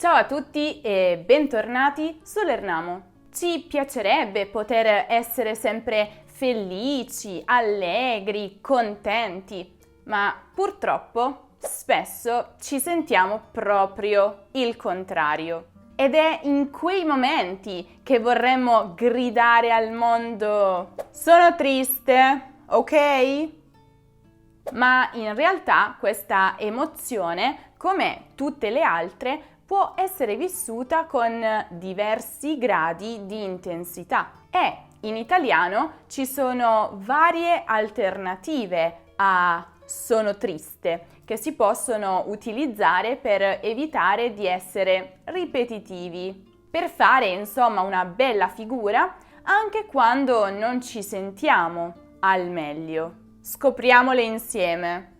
Ciao a tutti e bentornati su Lernamo. Ci piacerebbe poter essere sempre felici, allegri, contenti, ma purtroppo spesso ci sentiamo proprio il contrario. Ed è in quei momenti che vorremmo gridare al mondo: sono triste, ok? Ma in realtà questa emozione, come tutte le altre, può essere vissuta con diversi gradi di intensità e in italiano ci sono varie alternative a sono triste che si possono utilizzare per evitare di essere ripetitivi, per fare insomma una bella figura anche quando non ci sentiamo al meglio. Scopriamole insieme.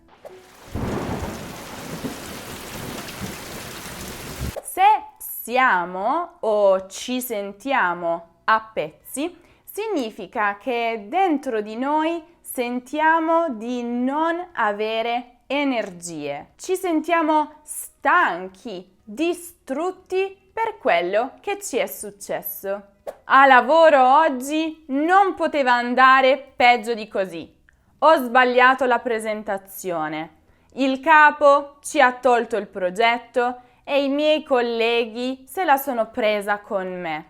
Se siamo o ci sentiamo a pezzi, significa che dentro di noi sentiamo di non avere energie. Ci sentiamo stanchi, distrutti per quello che ci è successo. A lavoro oggi non poteva andare peggio di così. Ho sbagliato la presentazione. Il capo ci ha tolto il progetto e i miei colleghi se la sono presa con me.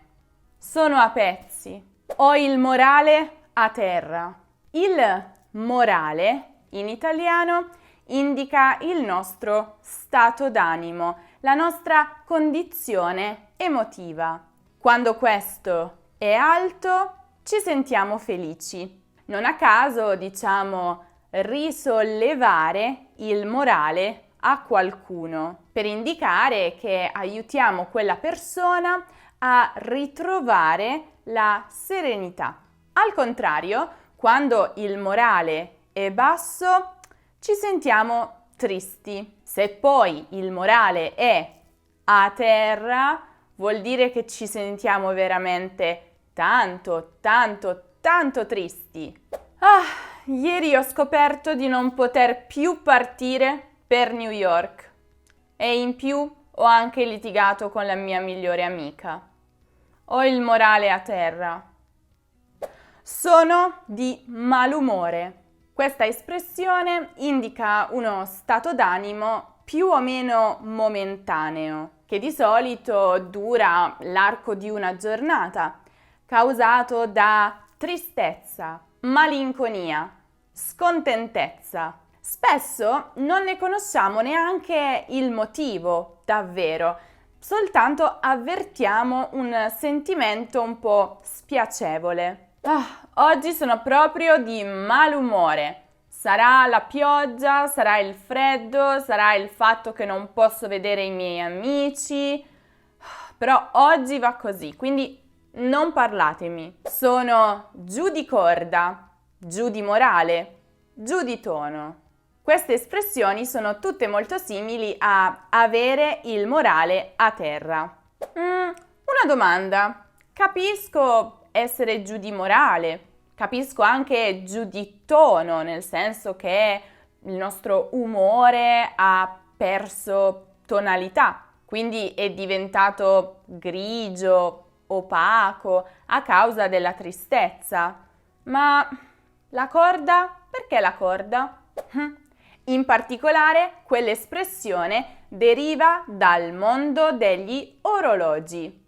Sono a pezzi. Ho il morale a terra. Il morale, in italiano, indica il nostro stato d'animo, la nostra condizione emotiva. Quando questo è alto, ci sentiamo felici. Non a caso diciamo risollevare il morale a qualcuno per indicare che aiutiamo quella persona a ritrovare la serenità. Al contrario, quando il morale è basso, ci sentiamo tristi. Se poi il morale è a terra, vuol dire che ci sentiamo veramente tanto tristi. Ieri ho scoperto di non poter più partire per New York e in più ho anche litigato con la mia migliore amica. Ho il morale a terra. Sono di malumore. Questa espressione indica uno stato d'animo più o meno momentaneo, che di solito dura l'arco di una giornata, causato da tristezza, malinconia, scontentezza. Spesso non ne conosciamo neanche il motivo, davvero, soltanto avvertiamo un sentimento un po' spiacevole. Oggi sono proprio di malumore. Sarà la pioggia, sarà il freddo, sarà il fatto che non posso vedere i miei amici, però oggi va così, quindi non parlatemi. Sono giù di corda, giù di morale, giù di tono. Queste espressioni sono tutte molto simili a avere il morale a terra. Una domanda. Capisco essere giù di morale, capisco anche giù di tono, nel senso che il nostro umore ha perso tonalità, quindi è diventato grigio, opaco a causa della tristezza. Ma la corda? Perché la corda? In particolare, quell'espressione deriva dal mondo degli orologi.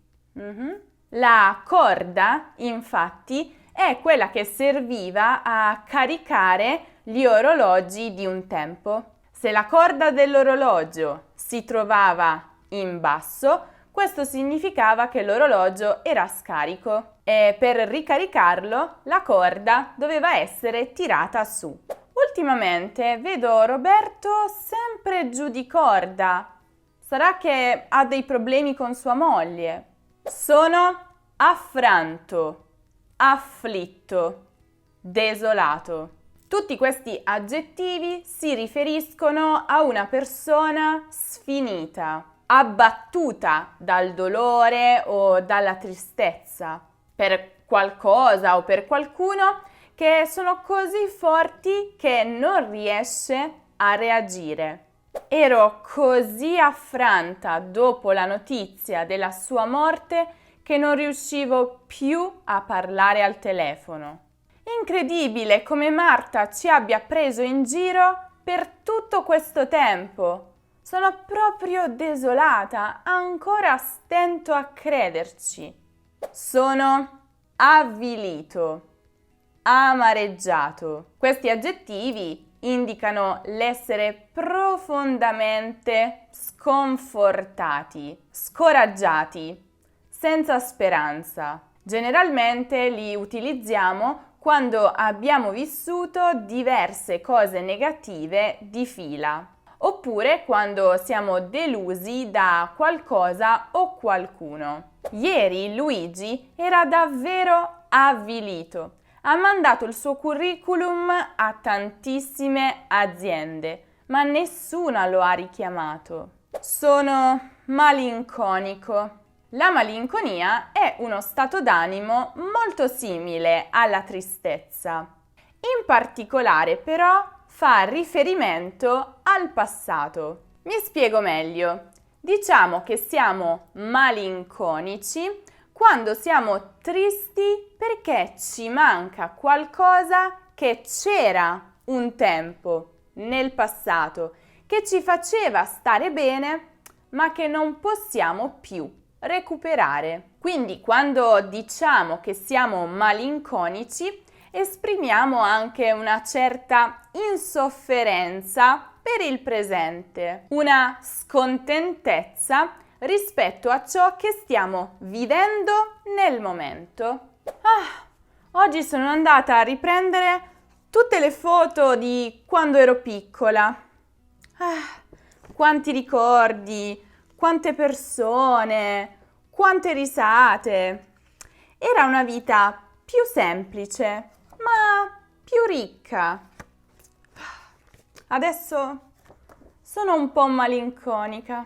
La corda, infatti, è quella che serviva a caricare gli orologi di un tempo. Se la corda dell'orologio si trovava in basso, questo significava che l'orologio era scarico e per ricaricarlo la corda doveva essere tirata su. Ultimamente vedo Roberto sempre giù di corda. Sarà che ha dei problemi con sua moglie. Sono affranto, afflitto, desolato. Tutti questi aggettivi si riferiscono a una persona sfinita, abbattuta dal dolore o dalla tristezza per qualcosa o per qualcuno che sono così forti che non riesce a reagire. Ero così affranta dopo la notizia della sua morte che non riuscivo più a parlare al telefono. Incredibile come Marta ci abbia preso in giro per tutto questo tempo. Sono proprio desolata, ancora stento a crederci. Sono avvilito, amareggiato. Questi aggettivi indicano l'essere profondamente sconfortati, scoraggiati, senza speranza. Generalmente li utilizziamo quando abbiamo vissuto diverse cose negative di fila, oppure quando siamo delusi da qualcosa o qualcuno. Ieri Luigi era davvero avvilito. Ha mandato il suo curriculum a tantissime aziende, ma nessuna lo ha richiamato. Sono malinconico. La malinconia è uno stato d'animo molto simile alla tristezza. In particolare, però, fa riferimento al passato. Mi spiego meglio. Diciamo che siamo malinconici quando siamo tristi perché ci manca qualcosa che c'era un tempo nel passato, che ci faceva stare bene, ma che non possiamo più recuperare. Quindi quando diciamo che siamo malinconici, esprimiamo anche una certa insofferenza per il presente, una scontentezza rispetto a ciò che stiamo vivendo nel momento. Oggi sono andata a riprendere tutte le foto di quando ero piccola. Quanti ricordi, quante persone, quante risate. Era una vita più semplice, ma più ricca. Adesso sono un po' malinconica.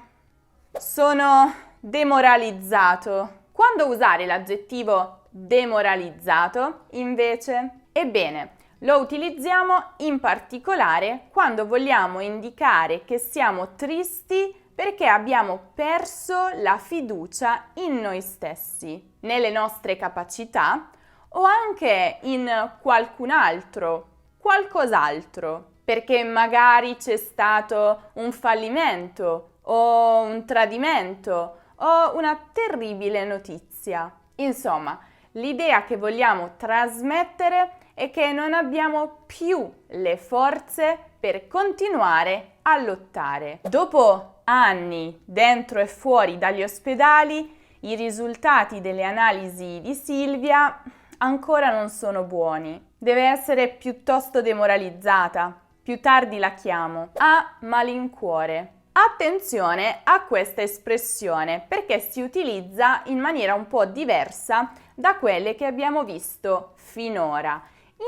Sono demoralizzato. Quando usare l'aggettivo demoralizzato, invece? Ebbene, lo utilizziamo in particolare quando vogliamo indicare che siamo tristi perché abbiamo perso la fiducia in noi stessi, nelle nostre capacità o anche in qualcun altro, qualcos'altro, perché magari c'è stato un fallimento o un tradimento o una terribile notizia. Insomma, l'idea che vogliamo trasmettere è che non abbiamo più le forze per continuare a lottare. Dopo anni dentro e fuori dagli ospedali, i risultati delle analisi di Silvia ancora non sono buoni. Deve essere piuttosto demoralizzata. Più tardi la chiamo. Ha malincuore. Attenzione a questa espressione perché si utilizza in maniera un po' diversa da quelle che abbiamo visto finora.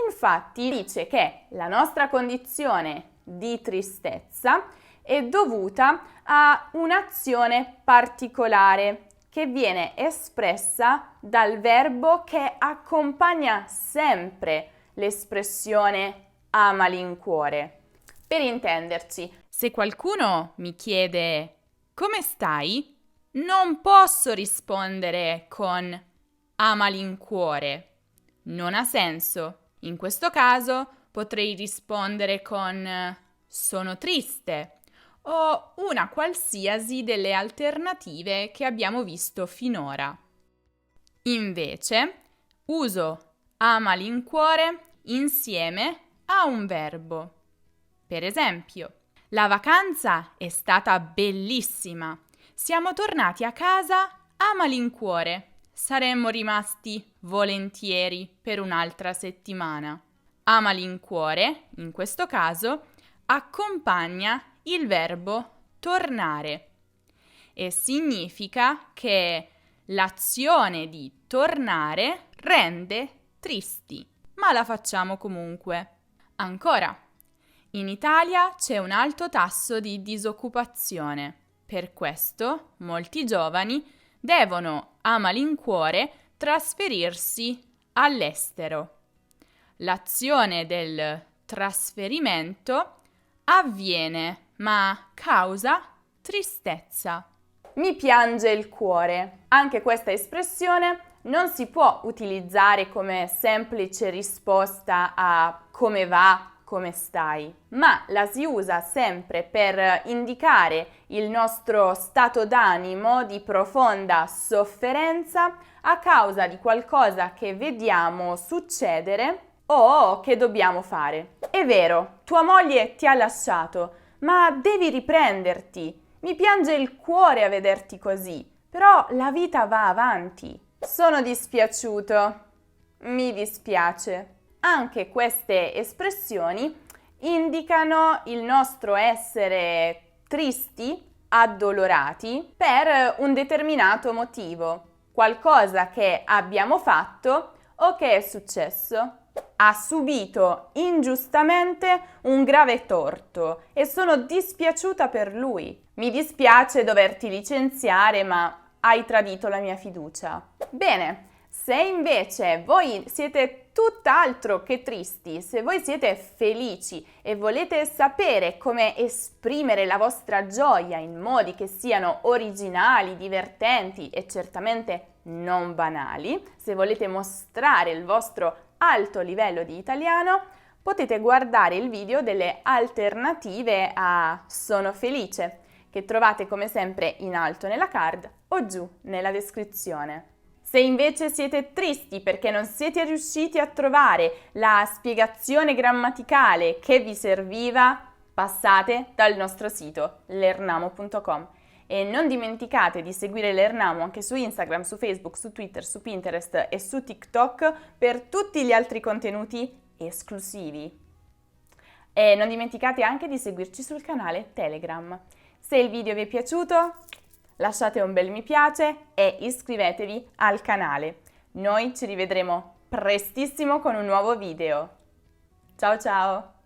Infatti dice che la nostra condizione di tristezza è dovuta a un'azione particolare che viene espressa dal verbo che accompagna sempre l'espressione a malincuore. Per intenderci, se qualcuno mi chiede come stai, non posso rispondere con a malincuore. Non ha senso. In questo caso potrei rispondere con sono triste o una qualsiasi delle alternative che abbiamo visto finora. Invece, uso a malincuore insieme a un verbo. Per esempio, la vacanza è stata bellissima. Siamo tornati a casa a malincuore. Saremmo rimasti volentieri per un'altra settimana. A malincuore, in questo caso, accompagna il verbo tornare e significa che l'azione di tornare rende tristi, ma la facciamo comunque. Ancora, in Italia c'è un alto tasso di disoccupazione. Per questo molti giovani devono a malincuore trasferirsi all'estero. L'azione del trasferimento avviene ma causa tristezza. Mi piange il cuore. Anche questa espressione non si può utilizzare come semplice risposta a come va, come stai, ma la si usa sempre per indicare il nostro stato d'animo di profonda sofferenza a causa di qualcosa che vediamo succedere o che dobbiamo fare. È vero, tua moglie ti ha lasciato, ma devi riprenderti. Mi piange il cuore a vederti così, però la vita va avanti. Sono dispiaciuto. Mi dispiace. Anche queste espressioni indicano il nostro essere tristi, addolorati per un determinato motivo, qualcosa che abbiamo fatto o che è successo. Ha subito ingiustamente un grave torto e sono dispiaciuta per lui. Mi dispiace doverti licenziare, ma hai tradito la mia fiducia. Bene. Se invece voi siete tutt'altro che tristi, se voi siete felici e volete sapere come esprimere la vostra gioia in modi che siano originali, divertenti e certamente non banali, se volete mostrare il vostro alto livello di italiano, potete guardare il video delle alternative a Sono felice, che trovate come sempre in alto nella card o giù nella descrizione. Se invece siete tristi perché non siete riusciti a trovare la spiegazione grammaticale che vi serviva, passate dal nostro sito lernamo.com e non dimenticate di seguire Lernamo anche su Instagram, su Facebook, su Twitter, su Pinterest e su TikTok per tutti gli altri contenuti esclusivi. E non dimenticate anche di seguirci sul canale Telegram. Se il video vi è piaciuto, lasciate un bel mi piace e iscrivetevi al canale. Noi ci rivedremo prestissimo con un nuovo video. Ciao ciao!